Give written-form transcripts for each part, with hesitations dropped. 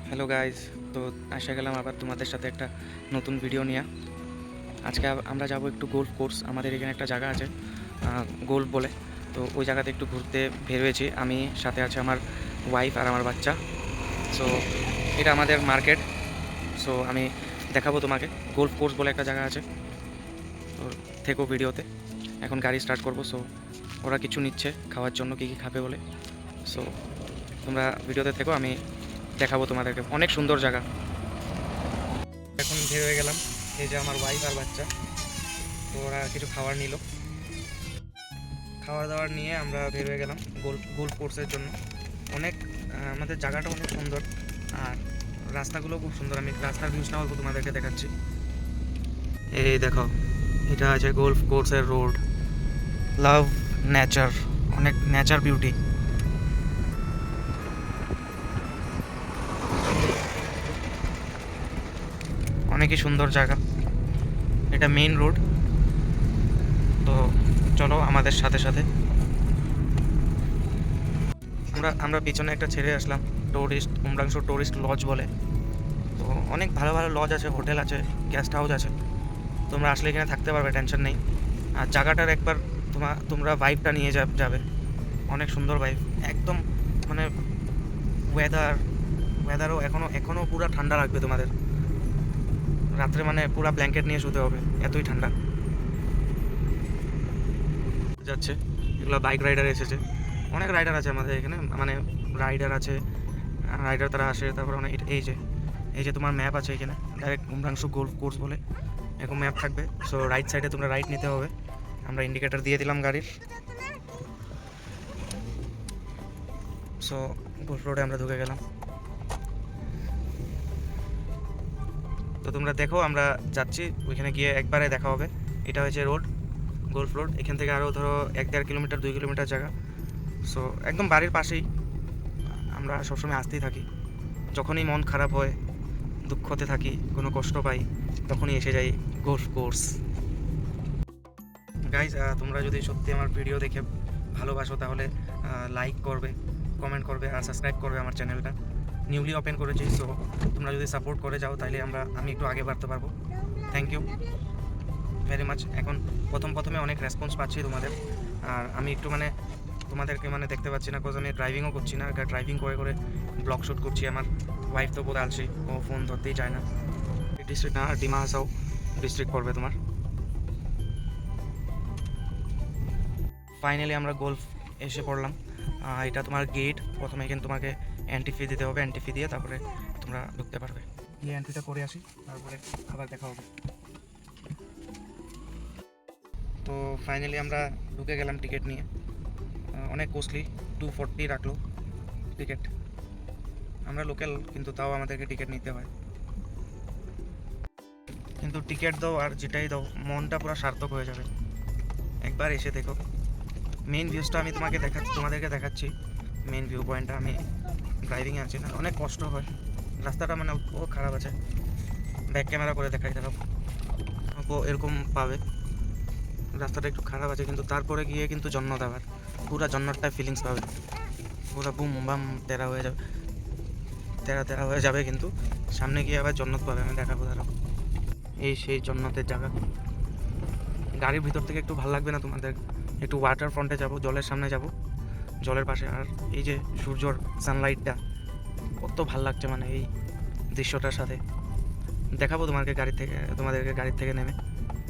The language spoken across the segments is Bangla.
হ্যালো গাইজ, তো আসা গেলাম আবার তোমাদের সাথে একটা নতুন ভিডিও নিয়ে। আজকে আমরা যাব একটু গোল্ফ কোর্স। আমাদের এখানে একটা জায়গা আছে গোল্ফ বলে, তো ওই জায়গাতে একটু ঘুরতে বের হয়েছি। আমি সাথে আছে আমার ওয়াইফ আর আমার বাচ্চা। সো এটা আমাদের মার্কেট। সো আমি দেখাবো তোমাকে, গোল্ফ কোর্স বলে একটা জায়গা আছে। তো থেকো ভিডিওতে। এখন গাড়ি স্টার্ট করবো। সো ওরা কিছু নিচ্ছে খাওয়ার জন্য, কী কী খাবে বলে। সো তোমরা ভিডিওতে থেকো, আমি দেখাবো তোমাদেরকে। অনেক সুন্দর জায়গা। এখন বের হয়ে গেলাম। এই যে আমার ওয়াইফ আর বাচ্চা, তো ওরা কিছু খাবার নিল। খাবার দাবার নিয়ে আমরা বের হয়ে গেলাম গোল্ফ কোর্সের জন্য। অনেক আমাদের জায়গাটা অনেক সুন্দর, আর রাস্তাগুলো খুব সুন্দর। আমি রাস্তার ভিউজটা অল্প তোমাদেরকে দেখাচ্ছি। এই দেখো, এটা আছে গোল্ফ কোর্সের রোড। লাভ নেচার, অনেক নেচার বিউটি। অনেকই সুন্দর জায়গা। এটা মেইন রোড। তো চলো আমাদের সাথে সাথে। আমরা পিছনে একটা ছেড়ে আসলাম, কুমরাংশ টুরিস্ট লজ বলে। তো অনেক ভালো ভালো লজ আছে, হোটেল আছে, গেস্ট হাউস আছে। তোমরা আসলে এখানে থাকতে পারবে, টেনশন নেই। আর জায়গাটার একবার তোমরা ভাইবটা নিয়ে যাবে। অনেক সুন্দর ভাইব একদম। মানে ওয়েদারও এখনও পুরো ঠান্ডা লাগবে তোমাদের। রাত্রে মানে পুরো ব্ল্যাঙ্কেট নিয়ে শুতে হবে, এতই ঠান্ডা যাচ্ছে। এগুলো বাইক রাইডার এসেছে, অনেক রাইডার আছে আমাদের এখানে। মানে রাইডার আছে, রাইডার তারা আসে। তারপর অনেক এই যে তোমার ম্যাপ আছে এখানে, ডাইরেক্ট উমরাংশু গোল্ফ কোর্স বলে এরকম ম্যাপ থাকবে। সো রাইট সাইডে তোমরা রাইট নিতে হবে। আমরা ইন্ডিকেটার দিয়ে দিলাম গাড়ির। সো গোল্ফ রোডে আমরা ঢুকে গেলাম। তো তোমরা দেখো, আমরা যাচ্ছি ওইখানে গিয়ে একবারে দেখা হবে। এটা হচ্ছে রোড, গোল্ফ রোড। এখান থেকে আরও ধরো 1-1.5 কিলোমিটার 2 কিলোমিটার জায়গা। সো একদম বাড়ির পাশেই। আমরা সবসময় আসতেই থাকি। যখনই মন খারাপ হয়, দুঃখতে থাকি, কোনো কষ্ট পাই, তখনই এসে যাই গোল্ফ কোর্স। গাইজ, তোমরা যদি সত্যি আমার ভিডিও দেখে ভালোবাসো, তাহলে লাইক করবে, কমেন্ট করবে আর সাবস্ক্রাইব করবে আমার চ্যানেলটা। নিউলি ওপেন করেছি। সো তোমরা যদি সাপোর্ট করে যাও, তাহলে আমি একটু আগে বাড়তে পারবো। Thank you very much. এখন প্রথমে অনেক রেসপন্স পাচ্ছি তোমাদের। আর আমি একটু তোমাদেরকে দেখতে পাচ্ছি না, বিকজ আমি ড্রাইভিংও করছি না। ড্রাইভিং করে করে ব্লগ শ্যুট করছি। আমার ওয়াইফ তো বোধ আলছি, ও ফোন ধরতেই চায় না। ডিস্ট্রিক্ট না, ডিমা হাসাও ডিস্ট্রিক্ট পড়বে তোমার। ফাইনালি আমরা গোল্ফ এসে পড়লাম। এটা তোমার গেট। প্রথমে এখানে তোমাকে এন্ট্রি ফি দিতে হবে। এন্ট্রি ফি দিয়ে তারপরে তোমরা ঢুকতে পারবে। গিয়ে এন্ট্রিটা করে আসি, তারপরে আবার দেখা হবে। তো ফাইনালি আমরা ঢুকে গেলাম টিকিট নিয়ে। অনেক কস্টলি, 240 রাখলো টিকিট। আমরা লোকাল, কিন্তু তাও আমাদেরকে টিকিট নিতে হয়। কিন্তু টিকিট দাও আর যেটাই দাও, মনটা পুরো সার্থক হয়ে যাবে। একবার এসে দেখো। মেইন ভিউজটা আমি তোমাদেরকে দেখাচ্ছি। মেইন ভিউ পয়েন্টটা। আমি ড্রাইভিংয়ে আছি না, অনেক কষ্ট হয়। রাস্তাটা ও খারাপ আছে। ব্যাক ক্যামেরা করে দেখাই দেখো, ও এরকম পাবে। রাস্তাটা একটু খারাপ আছে, কিন্তু তারপরে গিয়ে কিন্তু জন্নত, আবার পুরো জন্নতটাই ফিলিংস পাবে। পুরো বুম বাম তেরা হয়ে যাবে, তেরা হয়ে যাবে। কিন্তু সামনে গিয়ে আবার জন্নত পাবে। আমি দেখাবো দাঁড়াও। এই সেই জন্নতের জায়গা। গাড়ির ভিতর থেকে একটু ভালো লাগবে না তোমাদের? একটু ওয়াটার ফ্রন্টে যাব, জলের সামনে যাব, জলের পাশে। আর এই যে সূর্যর সানলাইটটা কত ভাল লাগছে, এই দৃশ্যটার সাথে। দেখাবো তোমাদেরকে গাড়ি থেকে নেমে।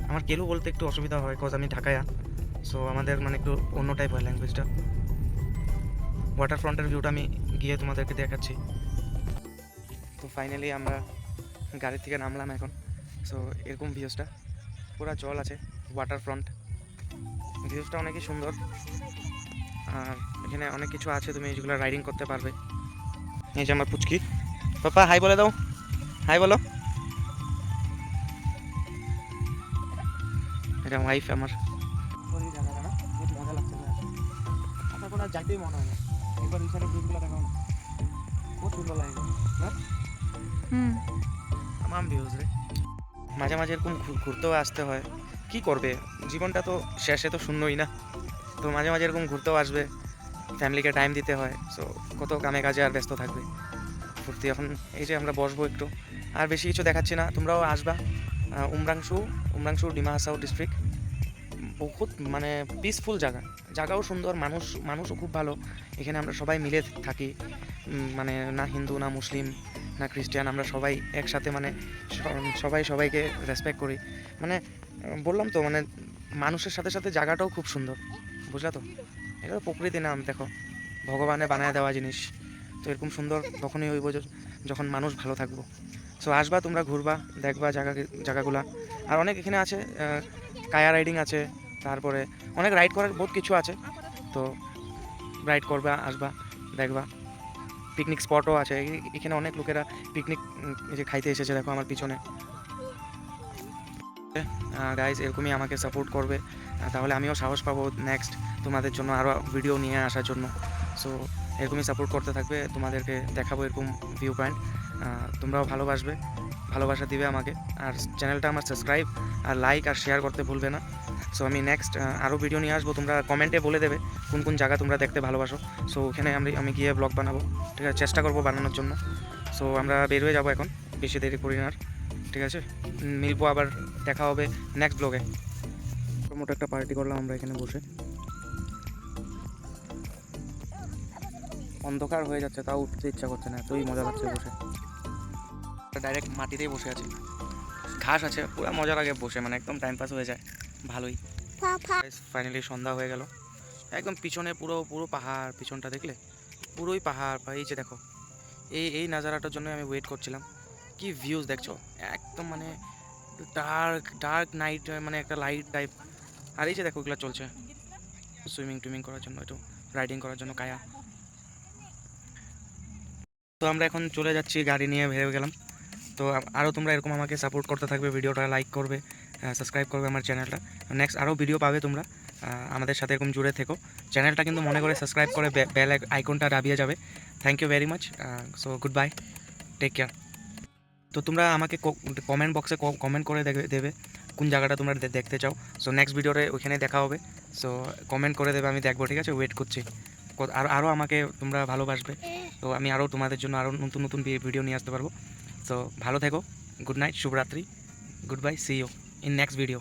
আমার কেলু বলতে একটু অসুবিধা হয়, কজ আমি ঢাকায়া। সো আমাদের একটু অন্য টাইপ হয় ল্যাঙ্গুয়েজটা। ওয়াটার ফ্রন্টের ভিউটা আমি গিয়ে তোমাদেরকে দেখাচ্ছি। তো ফাইনালি আমরা গাড়ি থেকে নামলাম এখন। সো এরকম ভিউজটা, পুরো জল আছে, ওয়াটার ফ্রন্ট। ভিউজটা অনেকই সুন্দর। আর এখানে অনেক কিছু আছে, তুমি যেগুলো রাইডিং করতে পারবে। এই যে আমার পুচকি, পাপা হাই বলে দাও, হাই বলো। এটা ওয়াইফ আমার। জায়গাটা না বহুত মজা লাগছে। আচ্ছা, কোনো যাইতেই মনে হয় না। একবার এই সাইডে ভিউগুলো দেখো, বহুত সুন্দর লাগে না? আমার ভিউজ রে। মাঝে মাঝে এরকম ঘুরতেও আসতে হয়। কি করবে, জীবনটা তো শেষে তো শূন্যই না। তো মাঝে মাঝে এরকম ঘুরতেও আসবে, ফ্যামিলিকে টাইম দিতে হয়। সো কত কামে কাজে আর ব্যস্ত থাকবে, ফুর্তি। এখন এই যে আমরা বসবো একটু, আর বেশি কিছু দেখাচ্ছি না, তোমরাও আসবা। উমরাংশু ডিমা হাসাও ডিস্ট্রিক্ট, বহুত মানে পিসফুল জায়গা, জায়গাও সুন্দর, মানুষও খুব ভালো। এখানে আমরা সবাই মিলে থাকি, মানে না হিন্দু না মুসলিম না খ্রিস্টান, আমরা সবাই একসাথে, মানে সবাই সবাইকে রেসপেক্ট করি। মানে বললাম তো, মানে মানুষের সাথে সাথে জায়গাটাও খুব সুন্দর, বুঝলা তো? এটা তো প্রকৃতি নাম, দেখো ভগবানে বানায় দেওয়া জিনিস, তো এরকম সুন্দর তখনই হইব যখন মানুষ ভালো থাকবো। সো আসবা তোমরা, ঘুরবা, দেখবা জায়গাগুলা। আর অনেক এখানে আছে, কায়া রাইডিং আছে, তারপরে অনেক রাইড করার বহুত কিছু আছে। তো রাইড করবা, আসবা, দেখবা। পিকনিক স্পটও আছে এখানে, অনেক লোকেরা পিকনিক যে খাইতে এসেছে, দেখো আমার পিছনে। গাইজ এরকমই আমাকে সাপোর্ট করবে, তাহলে আমিও সাহস পাবো নেক্সট তোমাদের জন্য আরও ভিডিও নিয়ে আসার জন্য। সো এরকমই সাপোর্ট করতে থাকবে, তোমাদেরকে দেখাবো এরকম ভিউ পয়েন্ট। তোমরাও ভালোবাসা দিবে আমাকে, আর চ্যানেলটা আমার সাবস্ক্রাইব আর লাইক আর শেয়ার করতে ভুলবে না। সো আমি নেক্সট আরও ভিডিও নিয়ে আসবো, তোমরা কমেন্টে বলে দেবে কোন কোন জায়গা তোমরা দেখতে ভালোবাসো। সো ওখানে আমি গিয়ে ব্লগ বানাবো, ঠিক আছে, চেষ্টা করবো বানানোর জন্য। সো আমরা বের হয়ে যাবো এখন, বেশি দেরি করি না আর, ঠিক আছে? মিলবো আবার, দেখা হবে নেক্সট ব্লগে। মোটো একটা পার্টি করলাম আমরা এখানে বসে, অন্ধকার হয়ে যাচ্ছে তাও উঠতে ইচ্ছা করছে না, এতই মজা লাগছে বসে। ডাইরেক্ট মাটিতেই বসে আছি, ঘাস আছে, পুরো মজা লাগে বসে, মানে একদম টাইম পাস হয়ে যায় ভালোই। ফাইনালি সন্ধ্যা হয়ে গেল, একদম পিছনে পুরো পুরো পাহাড়, পিছনটা দেখলে পুরোই পাহাড়। এই যে দেখো, এই নাজারাটার জন্য আমি ওয়েট করছিলাম। কি ভিউজ দেখছো, একদম মানে ডার্ক নাইট, মানে একটা লাইট টাইপ। আর এই যে দেখো ওগুলো চলছে সুইমিং করার জন্য, একটু রাইডিং করার জন্য কায়া। তো আমরা এখন চলে যাচ্ছি, গাড়ি নিয়ে বেরিয়ে গেলাম। তো আরও তোমরা এরকম আমাকে সাপোর্ট করতে থাকবে, ভিডিওটা লাইক করবে, সাবস্ক্রাইব করবে আমার চ্যানেলটা। নেক্সট আরও ভিডিও পাবে তোমরা, আমাদের সাথে এরকম জুড়ে থেকো। চ্যানেলটা কিন্তু মনে করে সাবস্ক্রাইব করে বেল আইকনটা দাবিয়ে যাবে। Thank you very much. So goodbye, take care. তো তোমরা আমাকে কমেন্ট বক্সে কমেন্ট করে দেবে কোন জায়গাটা তোমরা দেখতে চাও। সো নেক্সট ভিডিওতে ওইখানে দেখা হবে। সো কমেন্ট করে দেবে, আমি দেখবো, ঠিক আছে? ওয়েট করছি, আরও আমাকে তোমরা ভালোবাসবে, তো আমি আরও তোমাদের জন্য আরও নতুন নতুন ভিডিও নিয়ে আসতে পারবো। তো ভালো থেকো, গুড নাইট, শুভরাত্রি, goodbye, see you in next video.